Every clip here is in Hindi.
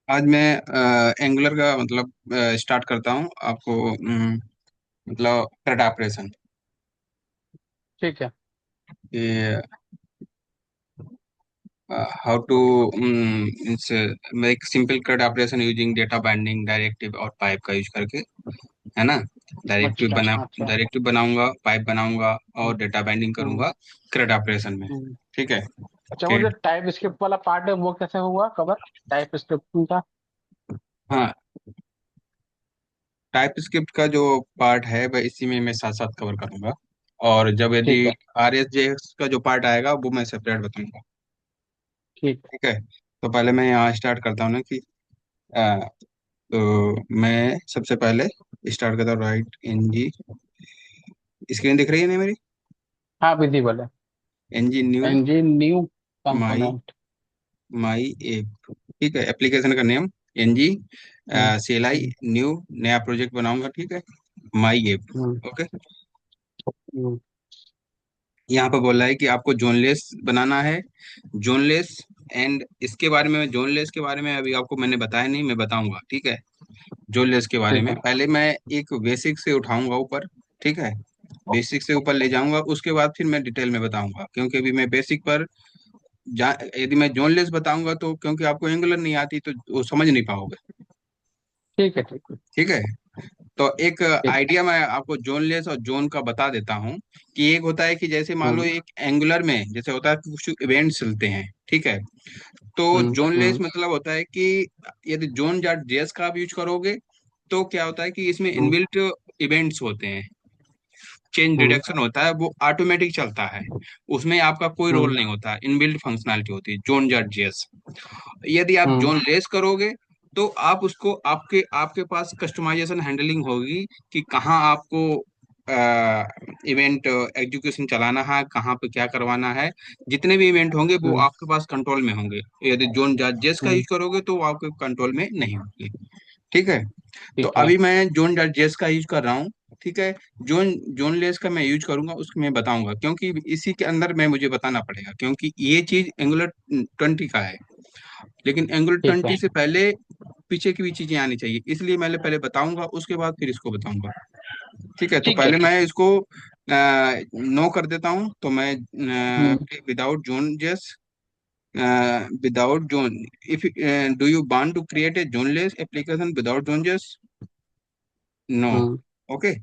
आज मैं एंगुलर का मतलब स्टार्ट करता हूँ आपको मतलब थ्रेड ऑपरेशन ठीक है। ये how to make simple CRUD operation using data binding directive और पाइप का यूज करके, है ना। अच्छा अच्छा। डायरेक्टिव बनाऊंगा, पाइप बनाऊंगा और हम्म, डेटा बाइंडिंग हम्म, करूंगा CRUD ऑपरेशन में। हम्म। ठीक है। अच्छा, वो कि जो टाइप स्क्रिप्ट वाला पार्ट है वो कैसे हुआ कवर? टाइप स्क्रिप्टिंग का। हाँ, टाइप स्क्रिप्ट का जो पार्ट है वह इसी में मैं साथ साथ कवर करूंगा। और जब यदि ठीक है। RSJS का जो पार्ट आएगा वो मैं सेपरेट बताऊंगा। ठीक है। ठीक है। तो पहले मैं यहाँ स्टार्ट करता हूँ ना कि अ, तो मैं सबसे पहले स्टार्ट करता हूँ, राइट NG। स्क्रीन दिख रही है ना मेरी? हाँ, विजिबल है। NG new engine knew my component. My app. ठीक है, एप्लीकेशन का नेम NG हम्म, CLI हम्म, न्यू, नया प्रोजेक्ट बनाऊंगा। ठीक है, माई हम्म, ऐप। ओके। हम्म। यहाँ पे बोल रहा है कि आपको जोनलेस बनाना है। जोनलेस एंड इसके बारे में, जोनलेस के बारे में अभी आपको मैंने बताया नहीं, मैं बताऊंगा। ठीक है। जोनलेस के बारे ठीक में है। पहले मैं एक बेसिक से उठाऊंगा ऊपर। ठीक है, बेसिक से ऊपर ले जाऊंगा, उसके बाद फिर मैं डिटेल में बताऊंगा, क्योंकि अभी मैं बेसिक पर यदि मैं जोनलेस बताऊंगा तो क्योंकि आपको एंगुलर नहीं आती तो वो समझ नहीं पाओगे। ठीक है। ठीक है। ठीक है। तो एक ठीक है। आइडिया मैं आपको जोनलेस और जोन का बता देता हूँ कि एक होता है कि जैसे मान लो हम्म, एक एंगुलर में जैसे होता है कि कुछ इवेंट्स चलते हैं। ठीक है। तो हम्म, जोनलेस मतलब होता है कि यदि जोन डॉट जेएस का आप यूज करोगे तो क्या होता है कि इसमें हम्म, इनबिल्ट इवेंट्स होते हैं, चेंज हम्म, डिडक्शन होता है, वो ऑटोमेटिक चलता है। उसमें आपका कोई रोल हम्म, नहीं होता, इनबिल्ट फंक्शनैलिटी होती है जोन डॉट जेएस। यदि आप हम्म, जोन लेस करोगे तो आप उसको आपके आपके पास कस्टमाइजेशन हैंडलिंग होगी कि कहाँ आपको इवेंट एग्जीक्यूशन चलाना है, कहाँ पे क्या करवाना है। जितने भी इवेंट होंगे वो हम्म, आपके पास कंट्रोल में होंगे। यदि जोन जजेस का हम्म। यूज करोगे तो वो आपके कंट्रोल में नहीं होंगे। ठीक है। तो ठीक है। अभी मैं जोन जजेस का यूज कर रहा हूँ। ठीक है। जोन जोन लेस का मैं यूज करूंगा, उसको मैं बताऊंगा, क्योंकि इसी के अंदर मैं मुझे बताना पड़ेगा, क्योंकि ये चीज एंगुलर 20 का है। लेकिन एंगुलर ठीक 20 है। से पहले पीछे की भी चीजें आनी चाहिए, इसलिए मैं पहले बताऊंगा, उसके बाद फिर इसको बताऊंगा। ठीक है। तो ठीक है। पहले ठीक मैं है। इसको नो कर देता हूँ, तो मैं hmm, without zone just without zone, if do you want to create a zoneless application without zone just? No. Hmm, okay.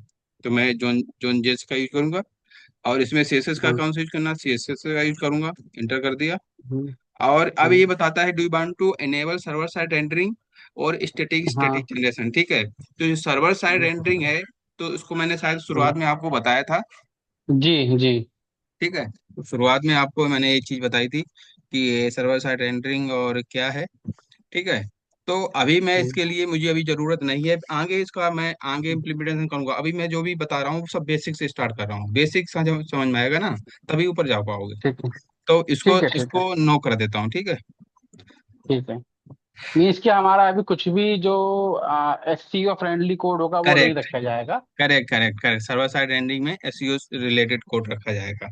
तो मैं जोन जोन जेस का यूज करूंगा। और इसमें CSS का हम्म, कौन सा यूज करना, CSS का यूज करूंगा। इंटर कर दिया। हम्म, और अब ये हम्म। बताता है do you want to enable server side rendering और स्टैटिक हाँ। Static generation. ठीक है। तो जो सर्वर साइड हम्म, रेंडरिंग है, तो उसको मैंने शायद हम्म। शुरुआत में आपको बताया था। जी जी। ठीक है। तो शुरुआत में आपको मैंने एक चीज बताई थी कि ये सर्वर साइड रेंडरिंग और क्या है। ठीक है। तो अभी मैं हम्म, इसके लिए, मुझे अभी जरूरत नहीं है, आगे इसका मैं आगे इम्प्लीमेंटेशन करूंगा। अभी मैं जो भी बता रहा हूँ वो सब बेसिक से स्टार्ट कर रहा हूँ, बेसिक समझ में आएगा ना, तभी ऊपर जा पाओगे। ठीक है। तो इसको ठीक है। ठीक है। इसको नो कर देता हूँ। ठीक है। ठीक है। मीन्स कि हमारा अभी कुछ भी जो SEO फ्रेंडली कोड होगा वो नहीं करेक्ट रखा जाएगा। Correct correct correct, server side rendering में SEO रिलेटेड कोड रखा जाएगा।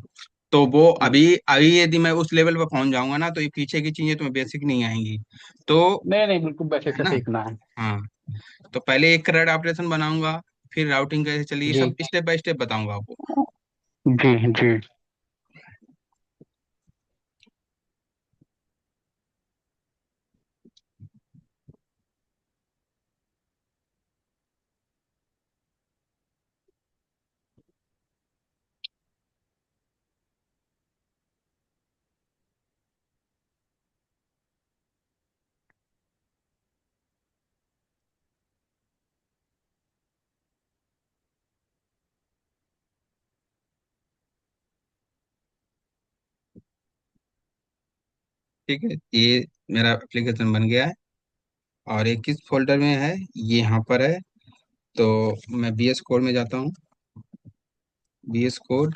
तो वो हम्म। अभी अभी यदि मैं उस लेवल पर पहुंच जाऊंगा ना, तो ये पीछे की चीजें तुम्हें बेसिक नहीं आएंगी। तो नहीं नहीं, बिल्कुल बेसिक है से ना। सीखना है। हाँ। तो पहले एक CRUD ऑपरेशन बनाऊंगा, फिर राउटिंग कैसे चलिए, जी सब स्टेप बाय स्टेप बताऊंगा आपको। जी जी। ठीक है, ये मेरा एप्लीकेशन बन गया है। और ये किस फोल्डर में है, ये यहाँ पर है। तो मैं VS कोड में जाता हूँ। VS code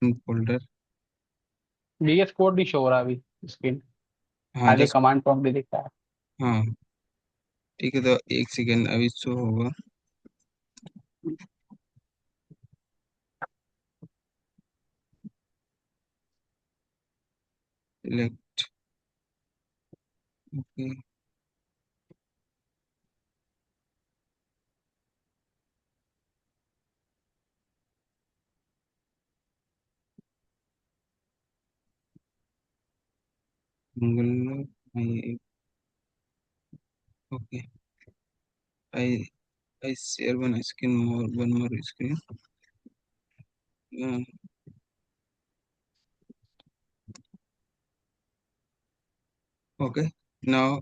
folder. DS code नहीं शो हो रहा अभी स्क्रीन। हाँ खाली जस्ट। कमांड प्रॉम्प्ट भी दिखता है। हाँ। ठीक है, तो एक सेकेंड अभी शो होगा। Select. Okay. Google. Okay. I I share one screen more, one more screen. Okay. Now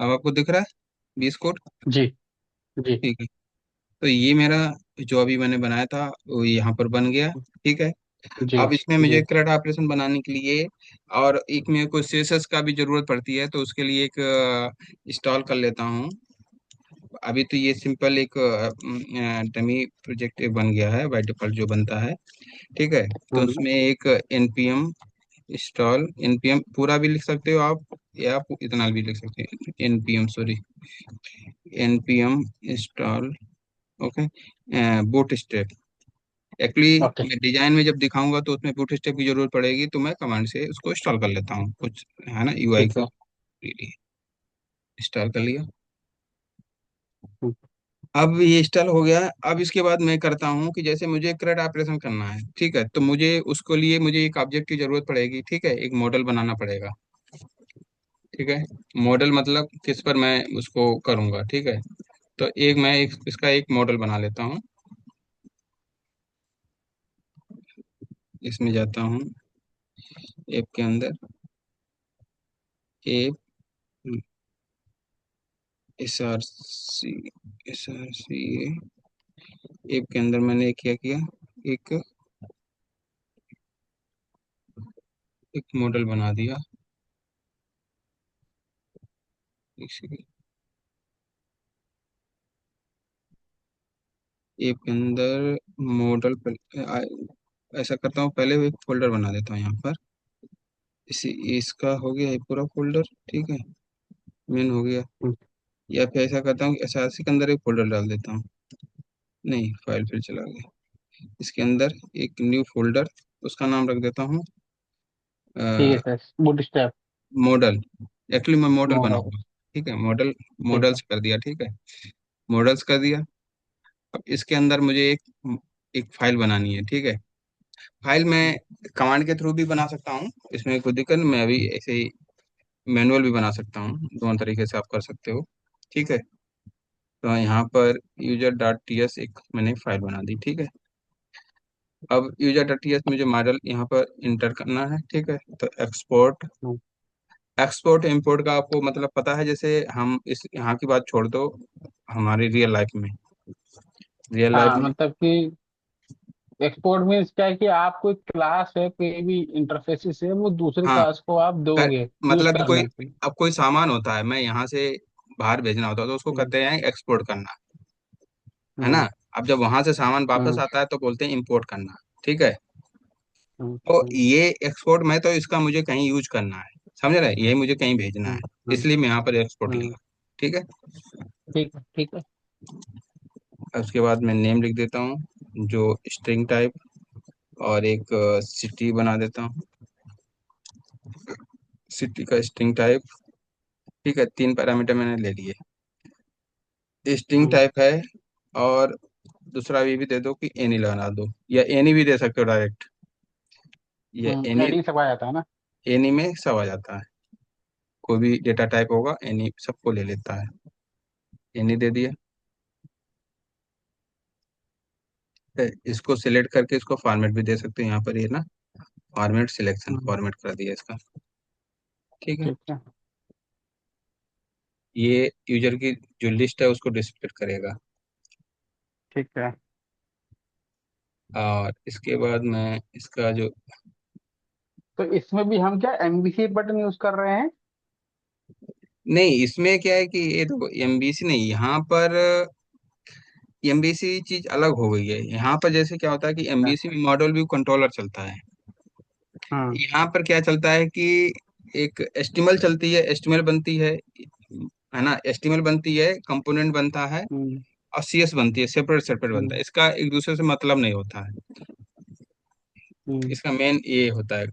अब आपको दिख रहा है 20 कोड? जी जी ठीक है। तो ये मेरा जो अभी मैंने बनाया था वो यहाँ पर बन गया। ठीक है। जी अब इसमें मुझे जी। क्रेडिट ऑपरेशन बनाने के लिए और एक मेरे को सीएसएस का भी जरूरत पड़ती है, तो उसके लिए एक इंस्टॉल कर लेता हूँ। अभी तो ये सिंपल एक डमी प्रोजेक्ट बन गया है बाय डिफॉल्ट जो बनता है। ठीक है। तो हम्म। उसमें एक npm इंस्टॉल, npm पूरा भी लिख सकते हो आप या आप इतना भी लिख सकते हैं, npm sorry, npm install. Okay. Boot strap. Actually okay. मैं डिजाइन में जब दिखाऊंगा तो उसमें बूट स्ट्रैप की जरूरत पड़ेगी, तो मैं कमांड से उसको इंस्टॉल कर लेता हूँ कुछ, है ना, यूआई ठीक को है। लिए इंस्टॉल कर लिया। हम्म, अब ये इंस्टॉल हो गया। अब इसके बाद मैं करता हूँ कि जैसे मुझे क्रेड ऑपरेशन करना है, ठीक है, तो मुझे उसको लिए मुझे एक ऑब्जेक्ट की जरूरत पड़ेगी, ठीक है, एक मॉडल बनाना पड़ेगा। ठीक है। मॉडल मतलब किस पर मैं उसको करूंगा, ठीक है। तो इसका एक मॉडल बना लेता हूँ। इसमें जाता हूँ ऐप के अंदर, ऐप, SRC, SRC ऐप के अंदर मैंने क्या किया, एक एक मॉडल बना दिया। ऐप के अंदर मॉडल ऐसा करता हूँ, पहले एक फोल्डर बना देता हूँ यहाँ पर। इसी इसका हो गया ये पूरा फोल्डर, ठीक है, मेन हो गया। हम्म, या फिर ऐसा करता हूँ SRC के अंदर एक फोल्डर डाल देता हूँ। नहीं, फाइल फिर चला गया। इसके अंदर एक न्यू फोल्डर, उसका नाम रख देता हूँ ठीक है सर, बूटस्ट्रैप। मॉडल। एक्चुअली मैं मॉडल मॉडल। बनाऊंगा। ठीक है, मॉडल, ठीक है। मॉडल्स कर दिया, ठीक है, मॉडल्स कर दिया। अब इसके अंदर मुझे एक एक फाइल बनानी है, ठीक है। फाइल मैं हम्म, कमांड के थ्रू भी बना सकता हूँ, इसमें कोई दिक्कत नहीं, मैं अभी ऐसे ही मैनुअल भी बना सकता हूँ, दोनों तरीके से आप कर सकते हो। ठीक है। तो यहाँ पर यूजर डॉट टी एस एक मैंने फाइल बना दी, ठीक है। अब यूजर डॉट टी एस मुझे मॉडल यहाँ पर इंटर करना है, ठीक है। तो एक्सपोर्ट, हम्म। एक्सपोर्ट इंपोर्ट का आपको मतलब पता है, जैसे हम इस यहाँ की बात छोड़ दो, हमारी रियल लाइफ में, रियल लाइफ हाँ में। मतलब कि एक्सपोर्ट मीन्स क्या है कि आप कोई क्लास है, कोई भी इंटरफेसिस है, वो दूसरी हाँ, क्लास को आप दोगे यूज मतलब कि कोई, करने के लिए। अब कोई सामान होता है, मैं यहाँ से बाहर भेजना होता है तो उसको हम्म कहते हैं एक्सपोर्ट करना, है ना। हम्म अब जब वहां से सामान वापस हम्म आता है तो बोलते हैं इंपोर्ट करना। ठीक है। हम्म तो हम्म ये एक्सपोर्ट में तो इसका मुझे कहीं यूज करना है, समझ रहे, यही मुझे कहीं भेजना है, हम्म हम्म इसलिए मैं यहाँ पर एक्सपोर्ट हम्म, लिखा। ठीक है। ठीक है ठीक है। अब उसके बाद मैं नेम लिख देता हूँ जो स्ट्रिंग टाइप, और एक सिटी बना देता हूँ, सिटी का स्ट्रिंग टाइप। ठीक है, 3 पैरामीटर मैंने ले लिए, स्ट्रिंग हम्म टाइप है। और दूसरा ये भी दे दो कि एनी लगा दो, या एनी भी दे सकते हो डायरेक्ट, या एनी, एडिंग सब आ जाता है ना। एनी में सब आ जाता है, कोई भी डेटा टाइप होगा एनी सबको ले लेता है। एनी दे दिया। इसको सिलेक्ट करके इसको फॉर्मेट भी दे सकते हैं, यहाँ पर ये ना, फॉर्मेट सिलेक्शन, हम्म, फॉर्मेट कर दिया इसका। ठीक है। ठीक है ये यूजर की जो लिस्ट है उसको डिस्प्ले करेगा। ठीक है। और इसके बाद मैं इसका जो, तो इसमें भी हम क्या एमबीसी बटन यूज कर रहे हैं? नहीं, इसमें क्या है कि ये देखो एमबीसी नहीं, यहाँ पर एमबीसी चीज अलग हो गई है। यहाँ पर जैसे क्या होता है कि अच्छा। एमबीसी में मॉडल व्यू कंट्रोलर चलता है, हम्म यहाँ पर क्या चलता है कि एक एस्टिमल चलती है, एस्टिमल बनती है ना, एस्टिमल बनती है, कंपोनेंट बनता है, हम्म और सीएस बनती है, सेपरेट सेपरेट बनता हम्म है, इसका एक दूसरे से मतलब नहीं होता है। हम्म। इसका मेन ये होता है।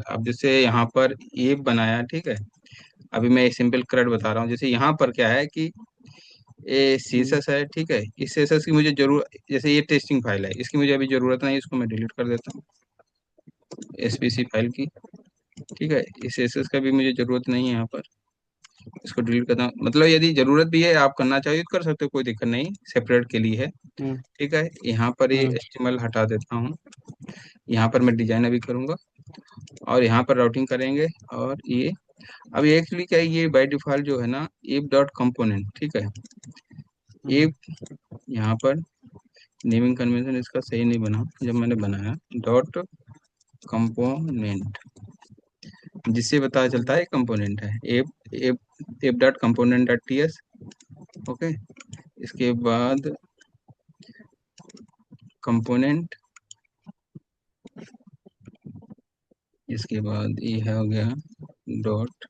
अब जैसे यहाँ पर ये बनाया, ठीक है। अभी मैं एक सिंपल क्रेड बता रहा हूँ। जैसे यहाँ पर क्या है कि ये हम्म। सीसस है, ठीक है। इस सीसस की मुझे जरूरत, जैसे ये टेस्टिंग फाइल है, इसकी मुझे अभी जरूरत नहीं, इसको मैं डिलीट कर देता हूँ, एसपीसी फाइल की। ठीक है, इस सीसस का भी मुझे जरूरत नहीं है यहाँ पर, इसको डिलीट करता हूँ। मतलब यदि जरूरत भी है, आप करना चाहिए तो कर सकते हो, कोई दिक्कत नहीं, सेपरेट के लिए है। हम्म। ठीक है, यहाँ पर ये हम्म। एचटीएमएल हटा देता हूँ। यहाँ पर मैं डिजाइन अभी करूंगा, और यहाँ पर राउटिंग करेंगे। और ये अब एक्चुअली क्या है, ये बाय डिफॉल्ट जो है ना, इफ डॉट कंपोनेंट, ठीक है। हम्म। इफ, यहाँ पर नेमिंग कन्वेंशन इसका सही नहीं बना जब मैंने बनाया, डॉट कंपोनेंट, जिससे पता चलता हम्म। है कंपोनेंट है। App app app dot component dot T S. Okay, इसके बाद कंपोनेंट, इसके बाद ये है हो गया डॉट,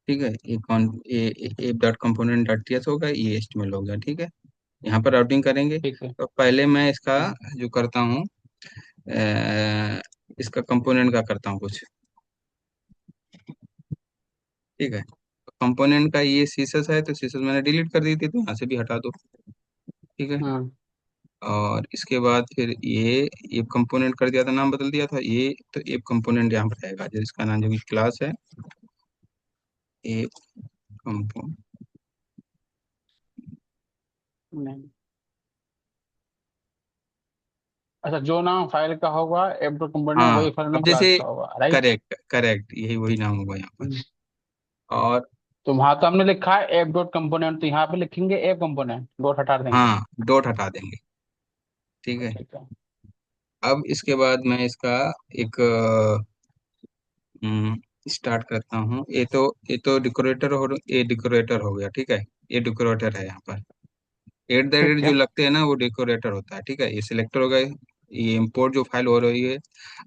ठीक है। ये कौन, ये app dot component dot T S होगा, ये एचटीएमएल हो गया, ठीक है। यहाँ पर राउटिंग करेंगे। ठीक है। तो पहले मैं इसका हम्म। जो करता हूँ, इसका कंपोनेंट का करता हूँ कुछ, ठीक है। कंपोनेंट का ये सीसस है, तो सीसस मैंने डिलीट कर दी थी, तो यहाँ से भी हटा दो, ठीक है। हम्म। और इसके बाद फिर ये कंपोनेंट कर दिया था, नाम बदल दिया था ये, तो ये कंपोनेंट यहाँ पर रहेगा, जिसका नाम जो कि क्लास है, ये कंपोनेंट। नहीं। अच्छा, जो नाम फाइल का होगा एप डॉट कंपोनेंट, हाँ, वही फाइल अब नाम क्लास जैसे का होगा, राइट? करेक्ट करेक्ट, यही वही नाम होगा यहाँ पर। हम्म। और तो वहां तो हमने लिखा है एप डॉट कंपोनेंट, तो यहाँ पे लिखेंगे एप कंपोनेंट, डॉट हटा देंगे। हाँ, डॉट हटा देंगे, ठीक है। ठीक है। अब इसके बाद मैं इसका एक स्टार्ट करता हूँ। ये तो डेकोरेटर, और ये डेकोरेटर हो गया, ठीक है। ये डेकोरेटर है यहाँ पर, एट द रेट ठीक जो है। लगते हैं ना, वो डेकोरेटर होता है, ठीक है। ये सिलेक्टर हो गए, ये इंपोर्ट जो फाइल हो रही है।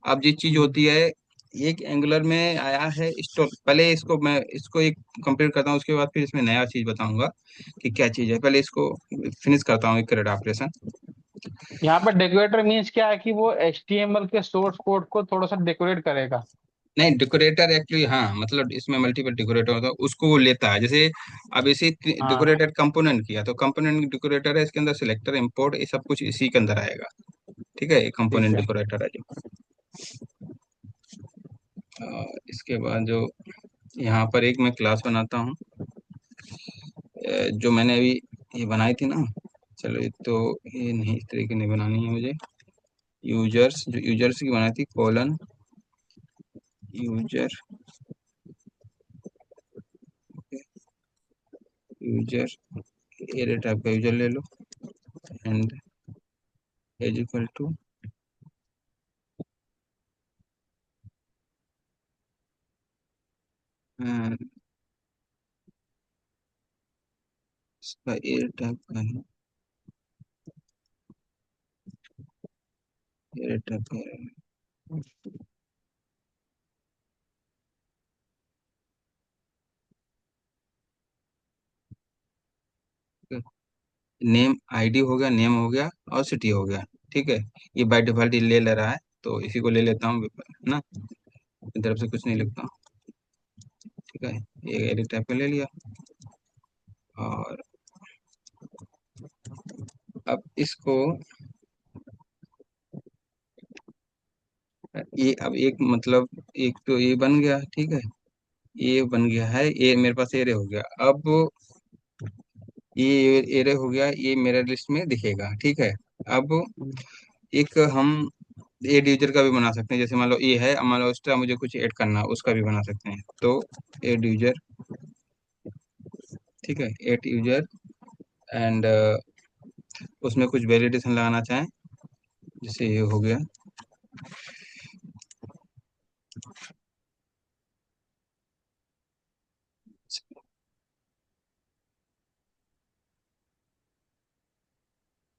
अब जिस चीज हम्म। होती है, एक एंगुलर में आया है स्टोर, पहले इसको मैं इसको एक कंप्लीट करता हूँ, उसके बाद फिर इसमें नया चीज बताऊंगा कि क्या चीज है। पहले इसको फिनिश करता हूँ, एक करेक्ट ऑपरेशन। यहाँ पर डेकोरेटर मीन्स क्या है कि वो HTML के सोर्स कोड को थोड़ा सा डेकोरेट करेगा। नहीं, डेकोरेटर एक्चुअली, हाँ, मतलब इसमें मल्टीपल डेकोरेटर होता है, उसको वो लेता है। जैसे अब इसे हाँ। डेकोरेटर कंपोनेंट किया, तो कंपोनेंट डेकोरेटर है, इसके अंदर सिलेक्टर, इंपोर्ट, ये सब कुछ इसी के अंदर आएगा, ठीक है। ये ठीक कंपोनेंट है। डेकोरेटर है जो। इसके बाद जो यहाँ पर एक मैं क्लास बनाता हूँ, जो मैंने अभी ये बनाई थी ना। चलो, ये तो ये नहीं, इस तरीके नहीं बनानी है मुझे। यूजर्स, जो यूजर्स की बनाई थी, colon user, user, array type का यूजर ले लो, एंड एज इक्वल टू, इसका एयर टाइप का है, एयर टाइप का है। नेम आईडी हो गया, नेम हो गया, और सिटी हो गया, ठीक है। ये बाय डिफॉल्ट ले ले रहा है, तो इसी को ले लेता हूँ ना, इस तरफ से कुछ नहीं लिखता हूँ, ठीक है। ये एडिट टाइप का ले लिया। और अब इसको, ये अब एक मतलब, एक तो ये बन गया, ठीक है। ये बन गया है, ये मेरे पास एरे हो गया। अब ये एरे हो गया, ये मेरे लिस्ट में दिखेगा, ठीक है। अब हम्म। एक हम एड यूजर का भी बना सकते हैं। जैसे मान लो ये है, मान लो एक्स्ट्रा मुझे कुछ ऐड करना है, उसका भी बना सकते हैं। तो एड यूजर, ठीक है, एड यूजर, एंड उसमें कुछ वैलिडेशन लगाना चाहें, जैसे ये हो गया।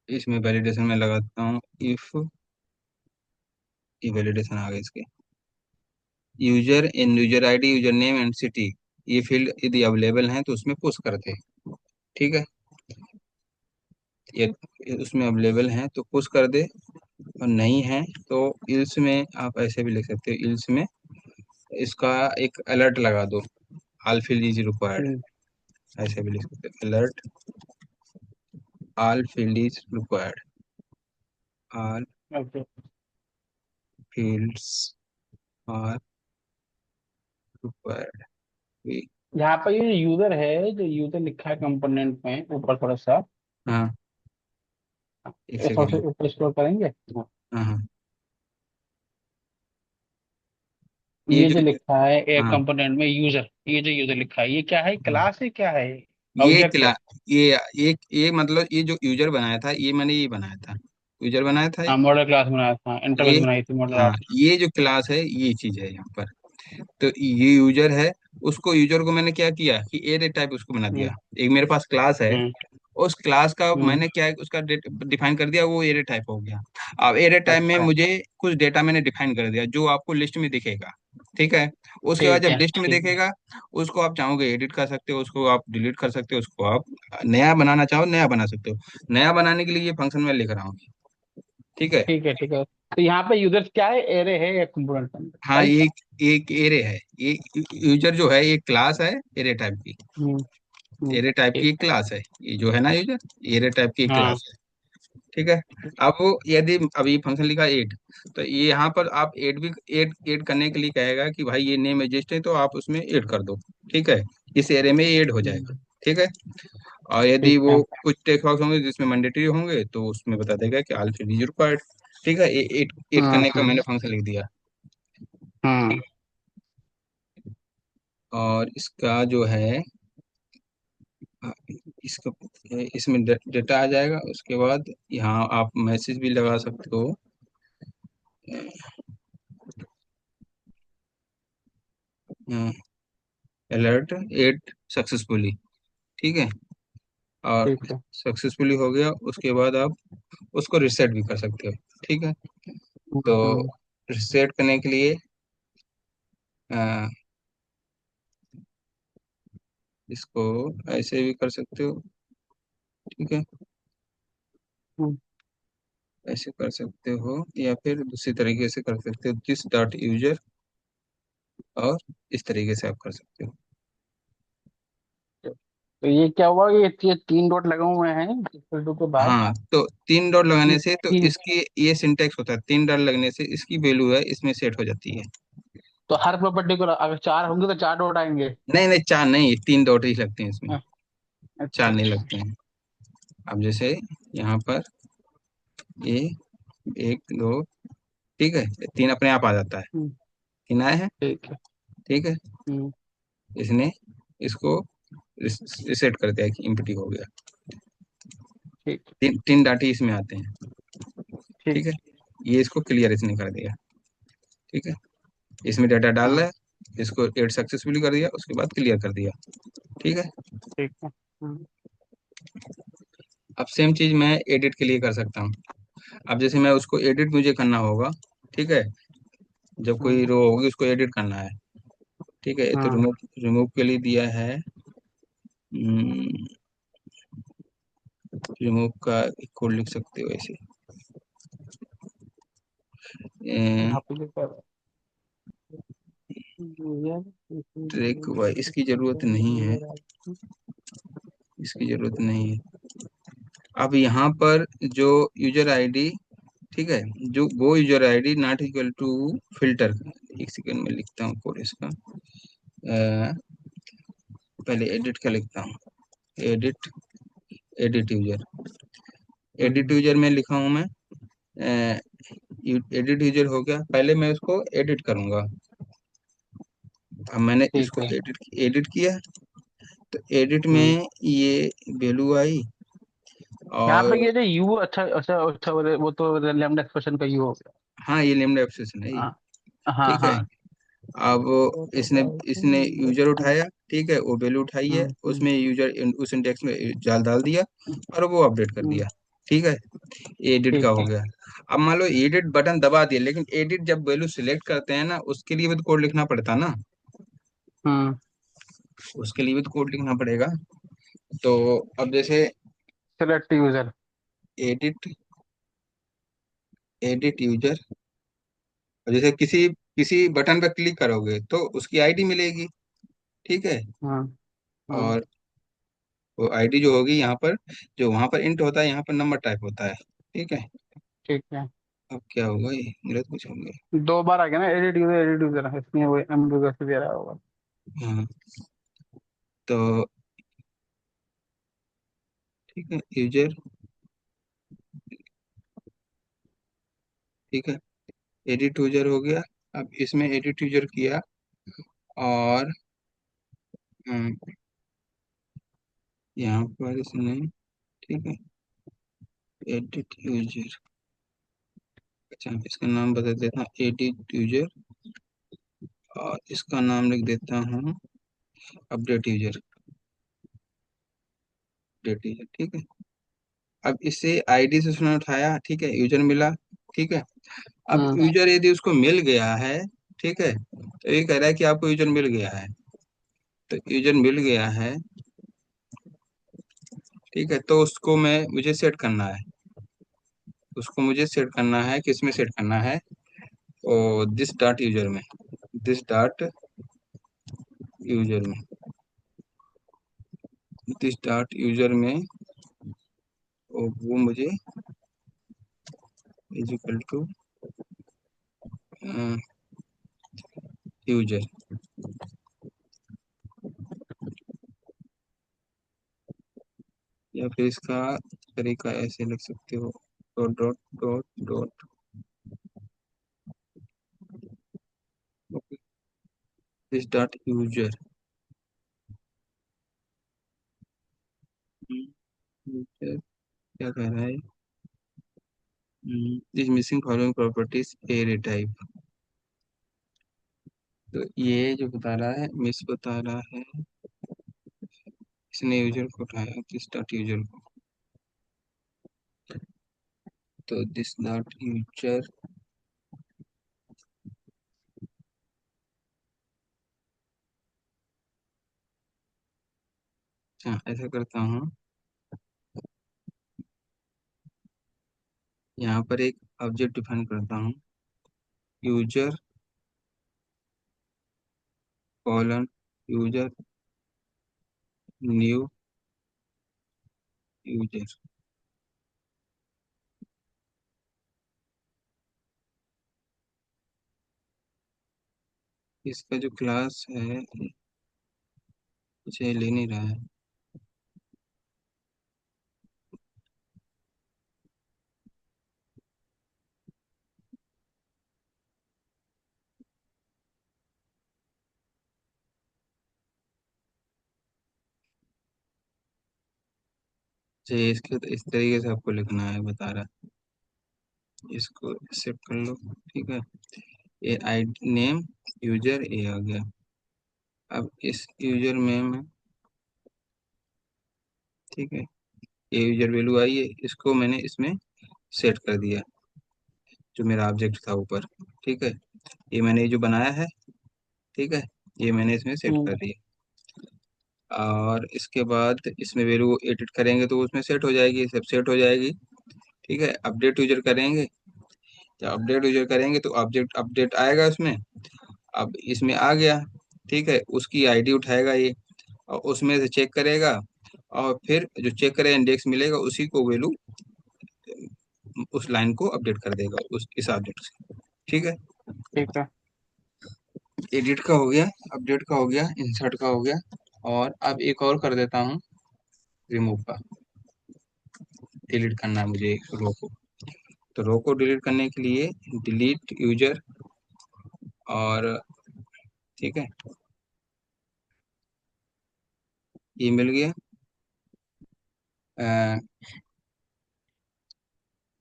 इसमें वैलिडेशन में लगाता हूँ, इफ, ये वैलिडेशन आ गए इसके, user in user ID, user name and city, ये फील्ड यदि अवेलेबल हैं तो उसमें पुश करते हैं, ठीक है। ये उसमें अवेलेबल हैं तो पुश कर दे, और नहीं है तो इल्स में आप ऐसे भी लिख सकते हो, इल्स में इसका एक अलर्ट लगा दो, all field is required, hmm. ऐसे भी लिख सकते हो, alert all field is required, all okay. Fields are required. यहाँ पर ये यूजर है, जो यूजर लिखा है कंपोनेंट में ऊपर थोड़ा सा, हाँ, एक ये थोड़ा सा सेकेंड। ऊपर स्क्रॉल करेंगे। हाँ। हाँ हाँ, ये ये जो, जो लिखा है एक हाँ, कंपोनेंट में यूजर, ये जो यूजर लिखा है ये क्या है, क्लास है क्या है, ये ऑब्जेक्ट क्ला है? ये ये मतलब ये जो यूजर बनाया था, ये मैंने ये बनाया था, यूजर बनाया था हाँ, मॉडल क्लास बनाया था, ये। इंटरफेस बनाई थी मॉडल हाँ, आर्ट। ये जो क्लास है ये चीज है यहाँ पर। तो ये यूजर है, उसको यूजर को मैंने क्या किया कि एरे टाइप उसको बना दिया। हम्म। एक मेरे पास क्लास है, हम्म। उस क्लास का हम्म। मैंने क्या है, उसका डिफाइन कर दिया, वो एरे टाइप हो गया। अब एरे टाइप में अच्छा। मुझे कुछ डेटा मैंने डिफाइन कर दिया जो आपको लिस्ट में दिखेगा, ठीक है। उसके बाद ठीक जब है। लिस्ट में ठीक है। दिखेगा, उसको आप चाहोगे एडिट कर सकते हो, उसको आप डिलीट कर सकते हो, उसको आप नया बनाना चाहो नया बना सकते हो। नया बनाने के लिए ये फंक्शन मैं लिख रहा हूँ, ठीक है। ठीक है। ठीक है, तो यहाँ पे यूजर क्या है, एरे है एक कंपोनेंट अंदर, हाँ, राइट? एक एक एरे है, ये यूजर जो है, एक क्लास है एरे टाइप की, हम्म। एरे टाइप की ठीक एक है। क्लास है, ये जो है ना यूजर, एरे टाइप की एक हाँ। क्लास है, ठीक है। अब वो यदि अभी फंक्शन लिखा ऐड, तो ये यहाँ पर आप ऐड भी ऐड ऐड करने के लिए कहेगा कि भाई ये नेम एग्जिस्ट है तो आप उसमें ऐड कर दो, ठीक है। इस एरे में ऐड हो हम्म। जाएगा, ठीक है। और यदि ठीक वो है। कुछ टेक्स्ट बॉक्स होंगे जिसमें मैंडेटरी होंगे तो उसमें बता देगा कि ऑल फील्ड इज रिक्वायर्ड, ठीक है। ऐड ऐड हाँ। करने का हाँ। मैंने फंक्शन लिख दिया। हाँ। और इसका जो है, हाँ, इसका इसमें डेटा आ जाएगा, उसके बाद यहाँ आप मैसेज भी लगा सकते हो, अलर्ट एट सक्सेसफुली, ठीक है। और ठीक है। सक्सेसफुली हो गया, उसके बाद आप उसको रिसेट भी कर सकते हो, ठीक है। तो हम्म। रिसेट करने के लिए अ, इसको ऐसे भी कर सकते हो, ठीक है, हम्म। ऐसे कर सकते हो, या फिर दूसरी तरीके से कर सकते हो, दिस डॉट यूजर, और इस तरीके से आप कर सकते हो। तो ये क्या हुआ, ये तीन डॉट लगे हुए हैं इक्वल टू के बाद। हाँ, तो तीन डॉट ये लगाने से तो तीन, इसकी ये सिंटेक्स होता है, तीन डॉट लगने से इसकी वैल्यू है इसमें सेट हो जाती है। तो हर प्रॉपर्टी को अगर चार होंगे तो चार डॉट आएंगे। नहीं नहीं, चार नहीं, तीन डॉट ही लगते हैं इसमें, हाँ, अच्छा चार नहीं अच्छा। लगते हैं। अब जैसे यहाँ पर ये एक दो, ठीक है, तीन अपने आप आ जाता है, हम्म। तीन आए हैं, ठीक है। ठीक है। हम्म। इसने इसको रिसेट कर दिया कि इम्पटी हो गया, ठीक है। तीन तीन डाटे इसमें आते हैं, ठीक ठीक है। है। ये इसको क्लियर इसने कर दिया, ठीक है। इसमें डाटा डाल रहा हाँ। है, इसको एड सक्सेसफुली कर दिया, उसके बाद क्लियर कर दिया, ठीक है। ठीक है। हम्म। अब सेम चीज मैं एडिट के लिए कर सकता हूँ। अब जैसे मैं उसको एडिट मुझे करना होगा, ठीक है, जब कोई हाँ। रो होगी उसको एडिट करना है, ठीक है। तो हाँ। रिमूव रिमूव के लिए दिया है, रिमूव का एक कोड लिख सकते हो ऐसे, यहाँ पे लिखा ट्रैक वाई इसकी जरूरत नहीं है, है। इसकी जरूरत नहीं है। अब यहाँ पर जो यूजर आईडी, ठीक है, जो वो user ID not equal to filter, एक सेकंड में लिखता हूँ कोड इसका। पहले एडिट का लिखता हूँ, एडिट, एडिट यूजर, एडिट हम्म। यूजर में लिखा हूँ मैं, एडिट यूजर हो गया, पहले मैं उसको एडिट करूंगा। अब मैंने ठीक इसको है। एडिट एडिट किया, तो एडिट हम्म। में ये वैल्यू आई, यहाँ पे और ये जो यू, अच्छा अच्छा अच्छा, वो तो लैम्डा एक्सप्रेशन का यू हो गया। हाँ, ये लेमड़ा एब्स्ट्रैक्शन है ये, हाँ। हाँ। ठीक है। हाँ। अब इसने इसने यूजर उठाया, ठीक है, वो वैल्यू उठाई है, हम्म। हम्म। उसमें यूजर उस इंडेक्स में जाल डाल दिया, और वो अपडेट कर हम्म। दिया, ठीक है। एडिट का ठीक हो है। गया। अब मान लो एडिट बटन दबा दिया, लेकिन एडिट जब वैल्यू सिलेक्ट करते हैं ना, उसके लिए भी तो कोड लिखना पड़ता ना, हम्म। उसके लिए भी तो कोड लिखना पड़ेगा। तो अब जैसे select user. Edit edit user, जैसे किसी किसी बटन पर क्लिक करोगे तो उसकी आईडी मिलेगी, ठीक है। हाँ। हाँ। और वो आईडी जो होगी यहाँ पर, जो वहां पर इंट होता है यहाँ पर नंबर टाइप होता है, ठीक है। ठीक है। अब क्या होगा, ये गलत कुछ हो गया। दो बार आ गया ना, एडिट यूजर, इसमें वो एम्बुलेंस दे रहा होगा। हाँ, तो ठीक है, यूजर, ठीक है, एडिट यूजर हो गया। अब इसमें एडिट यूजर किया, और हम्म, यहाँ पर इसने, ठीक है, एडिट यूजर, अच्छा इसका नाम बता देता हूँ, एडिट यूजर, और इसका नाम लिख देता हूँ अपडेट यूजर, अपडेट यूजर, ठीक है। अब इससे आईडी से उसने उठाया, ठीक है, यूजर मिला, ठीक है। अब हम्म। यूजर यदि उसको मिल गया है, ठीक है, तो ये कह रहा है कि आपको यूजर मिल गया है, तो यूजर मिल गया है, ठीक है, तो उसको मैं मुझे सेट करना है, उसको मुझे सेट करना है, किस में सेट करना है, और दिस डॉट यूजर में, दिस डॉट यूजर में, दिस डॉट यूजर में, और वो मुझे इज इक्वल टू यूजर, या फिर इसका तरीका ऐसे लिख सकते हो, dot dot dot dot, this dot user, user क्या कह रहा है, is missing following properties array type, तो ये जो बता रहा है, मिस बता रहा है, इसने यूजर को उठाया, दिस डॉट यूजर को, तो दिस डॉट यूजर, हाँ ऐसा करता हूँ, यहाँ पर एक ऑब्जेक्ट डिफाइन करता हूँ, user colon user new user, इसका जो क्लास है इसे ले नहीं रहा है, चाहिए इसके, तो इस तरीके से आपको लिखना है, बता रहा है, इसको एक्सेप्ट कर लो, ठीक है। ये आई नेम यूजर ए आ गया। अब इस यूजर में मैं, ठीक है, ये यूजर वैल्यू आई है, इसको मैंने इसमें सेट कर दिया, जो मेरा ऑब्जेक्ट था ऊपर, ठीक है, ये मैंने जो बनाया है, ठीक है, ये मैंने इसमें सेट हम्म। कर दिया। और इसके बाद इसमें वैल्यू एडिट करेंगे तो उसमें सेट हो जाएगी, सब सेट हो जाएगी, ठीक है। अपडेट यूजर करेंगे, जब अपडेट यूजर करेंगे तो ऑब्जेक्ट अपडेट आएगा उसमें, अब इसमें आ गया, ठीक है, उसकी आईडी उठाएगा ये, और उसमें से चेक करेगा, और फिर जो चेक करेगा इंडेक्स मिलेगा उसी को वैल्यू, उस लाइन को अपडेट कर देगा उस इस ऑब्जेक्ट से, ठीक है। ठीक है। एडिट का हो गया, अपडेट का हो गया, इंसर्ट का हो गया, और अब एक और कर देता हूँ, रिमूव का, डिलीट करना है मुझे रो को, तो रो को डिलीट करने के लिए डिलीट यूजर, और ठीक है, ये मिल गया। अ,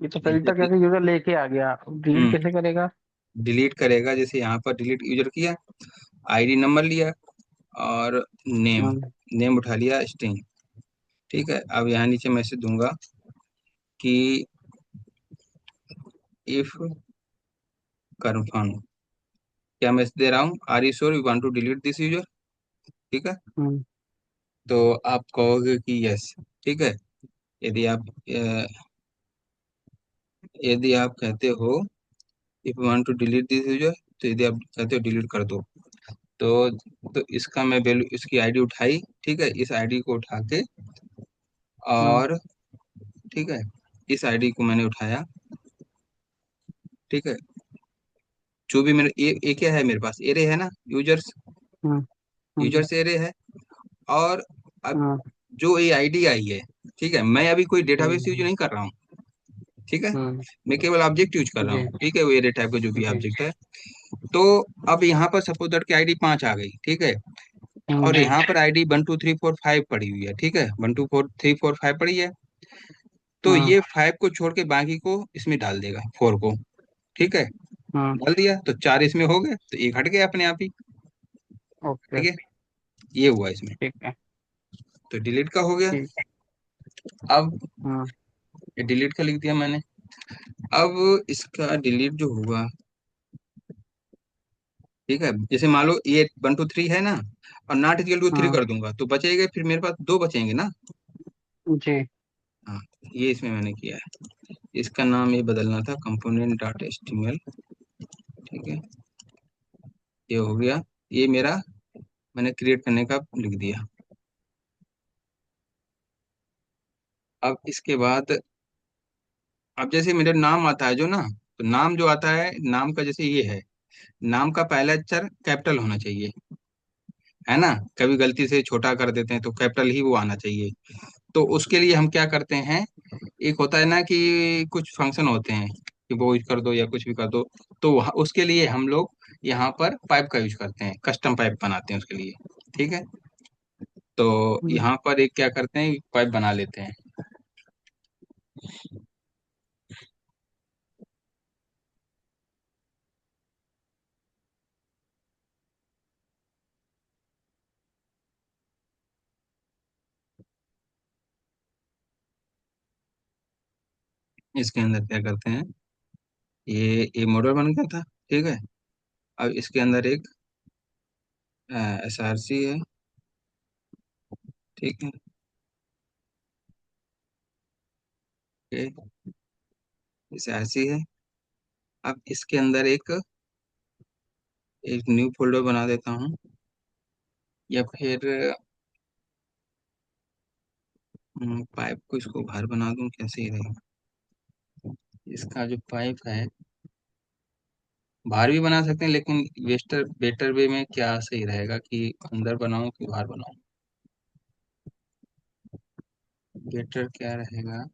ये तो फिल्टर करके यूजर लेके आ गया, डिलीट हम्म, कैसे करेगा? डिलीट करेगा, जैसे यहाँ पर डिलीट यूजर किया, आईडी नंबर लिया, और नेम, हम्म। नेम उठा लिया स्ट्रिंग, ठीक है। अब यहाँ नीचे मैसेज दूंगा कि इफ कंफर्म, क्या मैसेज दे रहा हूँ, are you sure you want to delete this user, ठीक है। हम्म। तो आप कहोगे कि यस, ठीक है। यदि आप यदि आप कहते हो if want to delete this user, तो यदि आप कहते हो डिलीट कर दो, तो इसका मैं वैल्यू, इसकी आईडी उठाई, ठीक है, इस आईडी को उठा के, हम्म और ठीक है, इस आईडी को मैंने उठाया, ठीक है, जो भी मेरे ये क्या है, मेरे पास एरे है ना, यूजर्स, हम्म हम्म यूजर्स एरे है। और अब हम्म जो ये आईडी आई है, ठीक है, मैं अभी कोई डेटाबेस यूज हम्म नहीं कर रहा हूँ, ठीक है, हम्म, मैं केवल ऑब्जेक्ट यूज कर रहा जी हूँ, ठीक है, वो एरे टाइप का जो भी जी ऑब्जेक्ट है। तो अब यहाँ पर सपोज दैट की आईडी 5 आ गई, ठीक है, और जी यहाँ पर आईडी 1 2 3 4 5 पड़ी हुई है, ठीक है, 1 2 4 3 4 5 पड़ी है। तो हम्म ये 5 को छोड़ के बाकी को इसमें डाल देगा, 4 को, ठीक है, हम्म डाल दिया तो 4 इसमें हो गए, तो एक हट गया अपने आप ही, ओके ठीक है, ये हुआ इसमें। ठीक है तो डिलीट का हो गया। ठीक। अब हम्म ये डिलीट का लिख दिया मैंने। अब इसका डिलीट जो हुआ, ठीक है, जैसे मान लो ये 1 2 3 है ना, और नॉट इक्वल टू 3 हम्म कर दूंगा, तो बचेगा फिर मेरे पास दो बचेंगे ना। जी हाँ, ये इसमें मैंने किया है। इसका नाम ये बदलना था, कंपोनेंट डॉट एचटीएमएल, ठीक है, ये हो गया, ये मेरा मैंने क्रिएट करने का लिख दिया। अब इसके बाद, अब जैसे मेरा नाम आता है जो ना, तो नाम जो आता है, नाम का जैसे ये है, नाम का पहला अक्षर कैपिटल होना चाहिए, है ना, कभी गलती से छोटा कर देते हैं तो कैपिटल ही वो आना चाहिए। तो उसके लिए हम क्या करते हैं, एक होता है ना कि कुछ फंक्शन होते हैं कि वो यूज कर दो या कुछ भी कर दो, तो उसके लिए हम लोग यहाँ पर पाइप का यूज करते हैं, कस्टम पाइप बनाते हैं उसके लिए, ठीक है। तो हम्म, यहाँ पर एक क्या करते हैं, पाइप बना लेते हैं। इसके अंदर क्या करते हैं, ये मॉडल बन गया था, ठीक है। अब इसके अंदर एक SRC है, ठीक है, ये SRC है। अब इसके अंदर एक न्यू फोल्डर बना देता हूँ, या फिर पाइप को इसको बाहर बना दूं, कैसे ही रहेगा। इसका जो पाइप है, बाहर भी बना सकते हैं, लेकिन बेस्टर बेटर वे में क्या सही रहेगा, कि अंदर बनाऊं कि बाहर बनाऊं, बेटर क्या रहेगा।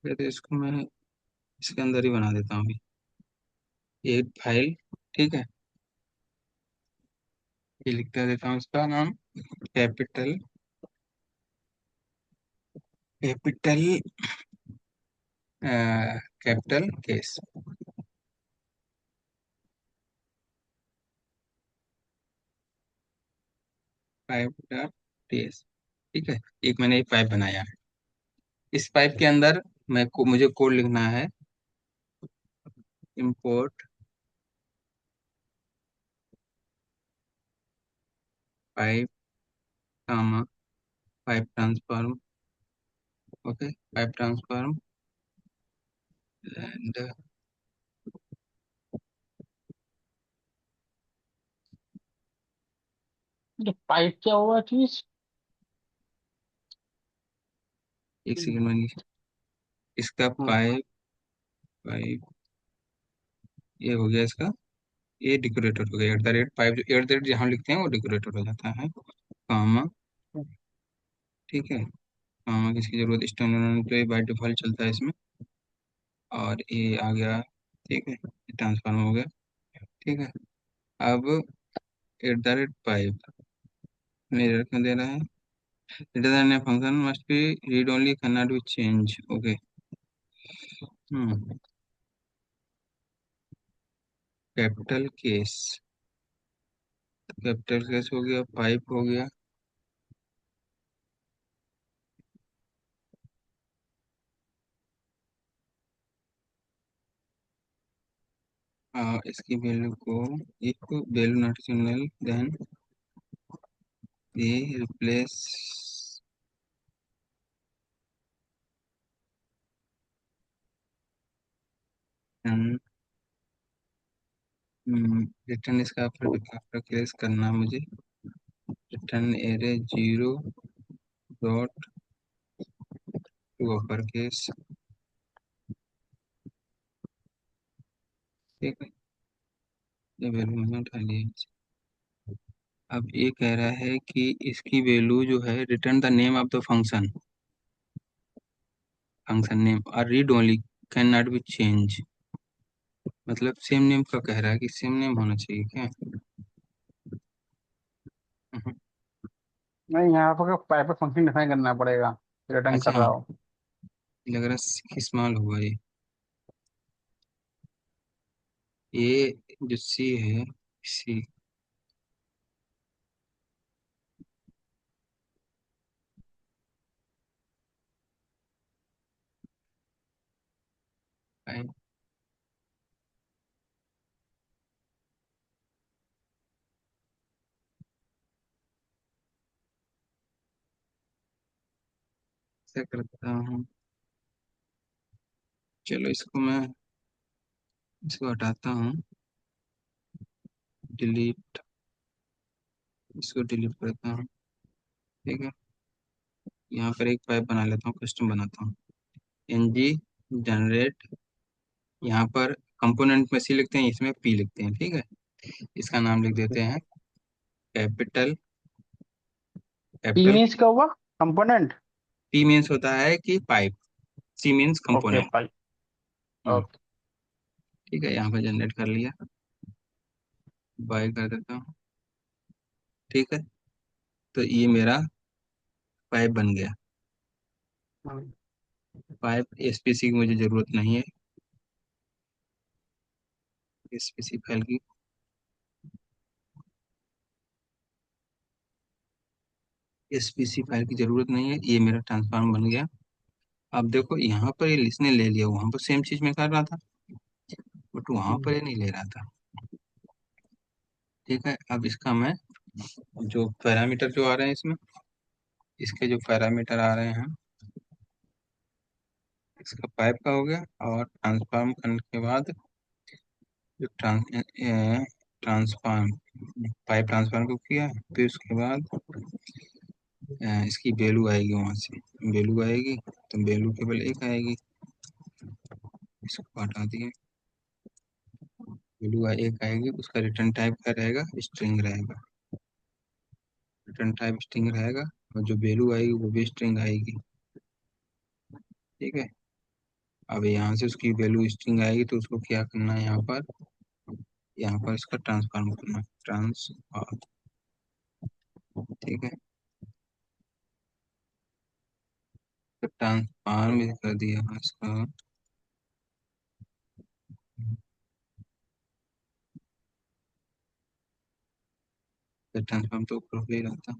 फिर इसको मैं इसके अंदर ही बना देता हूँ अभी, एक फाइल, ठीक है, ये लिखता देता हूँ इसका नाम, capital, capital capital case, pipe dot TS, ठीक है। एक मैंने एक पाइप बनाया है, इस पाइप के अंदर मुझे कोड लिखना है, import pipe, comma, pipe transform, okay, pipe transform and, ये पाइप क्या हुआ चीज। एक हम्म सेकंड में, इसका हम्म, पाइप, पाइप ये हो गया इसका, ये डिकोरेटर हो गया, @ पाइप, जो @ जहाँ लिखते हैं वो डिकोरेटर हो जाता है, कामा, ठीक है, कामा की इसकी जरूरत स्टैंडर्ड तो ये बाय डिफॉल्ट चलता है इसमें, और ये आ गया, ठीक है, ट्रांसफार्म हो गया, ठीक है। अब @ पाइप मेरे रखने दे रहा है, Return a function must be read only, cannot be changed. Okay. Hmm capital case, capital case हो गया, पाइप हो गया। इसकी वैल्यू को, if value not signal then ये रिप्लेस रिटर्न, इसका केस करना मुझे, return array zero dot to upper case. ठीक है, ये वैल्यू मैंने उठा ली। अब ये कह रहा है कि इसकी वैल्यू जो है, return the name of the function, function name और read only, can not be change. मतलब सेम नेम का कह रहा है कि सेम नेम होना चाहिए क्या? हम्म, नहीं, यहाँ पर पाइप फंक्शन डिफाइन करना पड़ेगा, रिटर्न कर अच्छा, रहा हो। लग रहा है स्मॉल हुआ ये जो सी है, सी ऐसा करता हूँ। चलो इसको मैं, इसको हटाता हूँ, डिलीट, इसको डिलीट करता हूँ। ठीक है, यहाँ पर एक पाइप बना लेता हूँ, कस्टम बनाता हूँ, एनजी जनरेट। यहाँ पर कंपोनेंट में सी लिखते हैं, इसमें पी लिखते हैं। ठीक है, इसका नाम लिख देते हैं कैपिटल, पी कैपिटल। मीन्स क्या हुआ? कंपोनेंट। पी मीन्स होता है कि pipe, C means okay component. Pipe. Hmm, okay. ठीक है, यहाँ पर जनरेट कर लिया, बाय कर देता हूँ। ठीक है, तो ये मेरा पाइप बन गया। पाइप एसपीसी की मुझे ज़रूरत नहीं है, एसपीसी फाइल की, एसपीसी फाइल की ज़रूरत नहीं है। ये मेरा ट्रांसफॉर्म बन गया। अब देखो यहाँ पर ये इसने ले लिया, वहाँ पर सेम चीज़ में कर रहा था, बट वहाँ पर ये नहीं ले रहा था। ठीक है, अब इसका मैं जो पैरामीटर जो आ रहे हैं इसमें, इसके जो पैरामीटर आ रहे हैं, इसका पाइप का हो गया, और ट्रांसफॉर्म करने के बाद जो ट्रांसफॉर्म, पाइप ट्रांसफॉर्म को किया, फिर उसके बाद इसकी वैल्यू आएगी, वहाँ से वैल्यू आएगी, तो वैल्यू केवल एक आएगी। इसको हटा दिए, वैल्यू एक आएगी, उसका रिटर्न टाइप क्या रहेगा, स्ट्रिंग रहेगा। रिटर्न टाइप स्ट्रिंग रहेगा, और जो वैल्यू आएगी वो भी स्ट्रिंग आएगी। ठीक है, अब यहाँ से उसकी वैल्यू स्ट्रिंग आएगी, तो उसको क्या करना है, यहाँ पर, यहाँ पर इसका ट्रांसफॉर्म करना है, ट्रांसफॉर्म। ठीक है, तो ट्रांसफॉर्म भी कर दिया इसका, तो ट्रांसफॉर्म तो ऊपर हो ही रहता।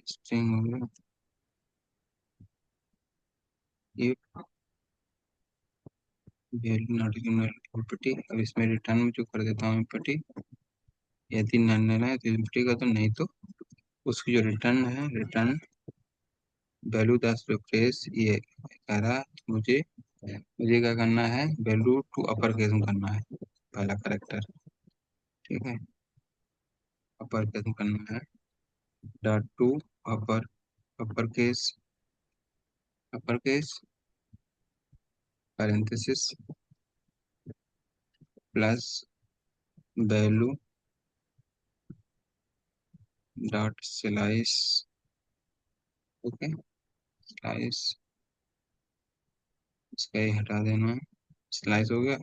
स्ट्रिंग हो गया, ये वैल्यू नॉट इक्वल प्रॉपर्टी। अब इसमें रिटर्न में जो कर देता हूँ प्रॉपर्टी, यदि नन है तो प्रॉपर्टी का, तो नहीं तो उसकी जो रिटर्न है, रिटर्न वैल्यू 10 रिप्लेस ये कह रहा है, तो मुझे क्या करना है, वैल्यू टू अपर केस में करना है, पहला करेक्टर। ठीक है, अपर केस में करना है, dot to upper, upper case, upper case parenthesis plus value dot slice. Okay, slice इसका ये हटा देना है, स्लाइस हो गया।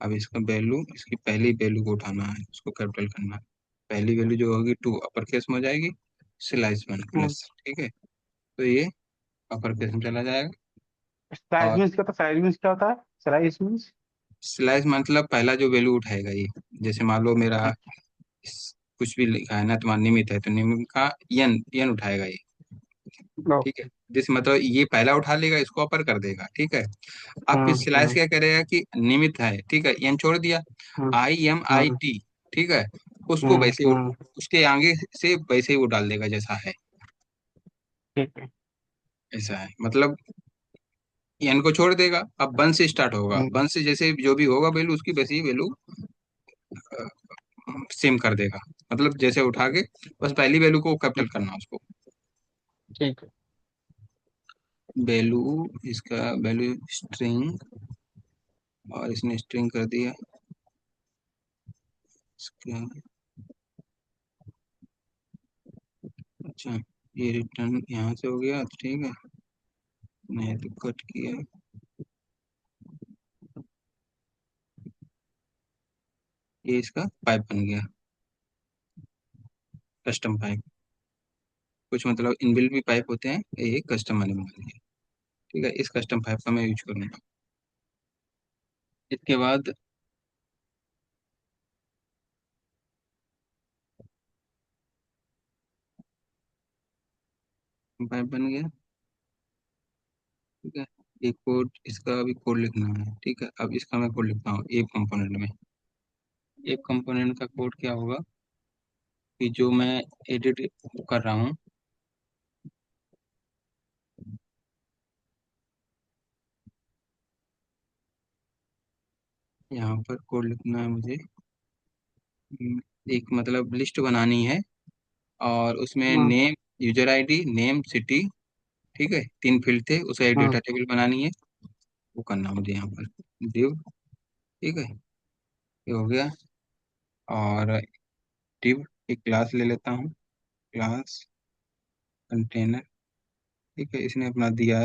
अब इसका वैल्यू, इसकी पहली वैल्यू को उठाना है, उसको कैपिटल करना है। पहली वैल्यू जो होगी 2 अपर केस में हो जाएगी, स्लाइस 1 हम्म। प्लस, ठीक है। तो ये अपर केस में चला जाएगा। साइज और मीन्स क्या होता है? साइज मीन्स क्या होता है? Size means. स्लाइस मतलब पहला जो वैल्यू उठाएगा ये, जैसे मान लो मेरा कुछ भी लिखा है ना, तुम्हारा निमित है तो निमित का एन एन उठाएगा ये, ठीक है। ओके। जिस मतलब ये पहला उठा लेगा, इसको अपर कर देगा, ठीक है। अब फिर स्लाइस हम्म। क्या करेगा कि निमित है, ठीक है, एन छोड़ दिया, हम्म। हम्म। IMIT, ठीक है, उसको हम्म। वैसे हम्म। उसके आगे से वैसे ही वो डाल देगा जैसा है। ठीक है। ऐसा है मतलब, एन को छोड़ देगा, अब वन से स्टार्ट होगा, हम्म। वन से जैसे जो भी होगा वैल्यू उसकी वैसी ही वैल्यू सेम कर देगा। मतलब जैसे उठा के बस पहली वैल्यू को कैपिटल करना उसको। ठीक है। वैल्यू, इसका वैल्यू स्ट्रिंग, और इसने स्ट्रिंग कर दिया इसका। अच्छा, ये रिटर्न यहाँ से हो गया, ठीक है। नहीं तो कट किया, ये इसका पाइप बन गया, कस्टम पाइप। कुछ मतलब इनबिल्ट भी पाइप होते हैं, ये कस्टम वाले बन गए, ठीक है। इस कस्टम पाइप का मैं यूज करूंगा। इसके बाद पाइप बन गया, ठीक है। एक कोड, इसका भी कोड लिखना है, ठीक है। अब इसका मैं कोड लिखता हूँ एक कंपोनेंट में। एक कंपोनेंट का कोड क्या होगा कि जो मैं एडिट कर रहा हूँ, यहाँ पर कोड लिखना है मुझे। एक मतलब लिस्ट बनानी है, और उसमें हम्म। Name, user ID, name, city, ठीक है, 3 फील्ड थे, उसे एक हम्म। डेटा टेबल बनानी है। वो करना मुझे यहाँ पर div, ठीक है, ये हो गया। और div एक क्लास ले लेता हूँ, क्लास कंटेनर, ठीक है, इसने अपना दिया है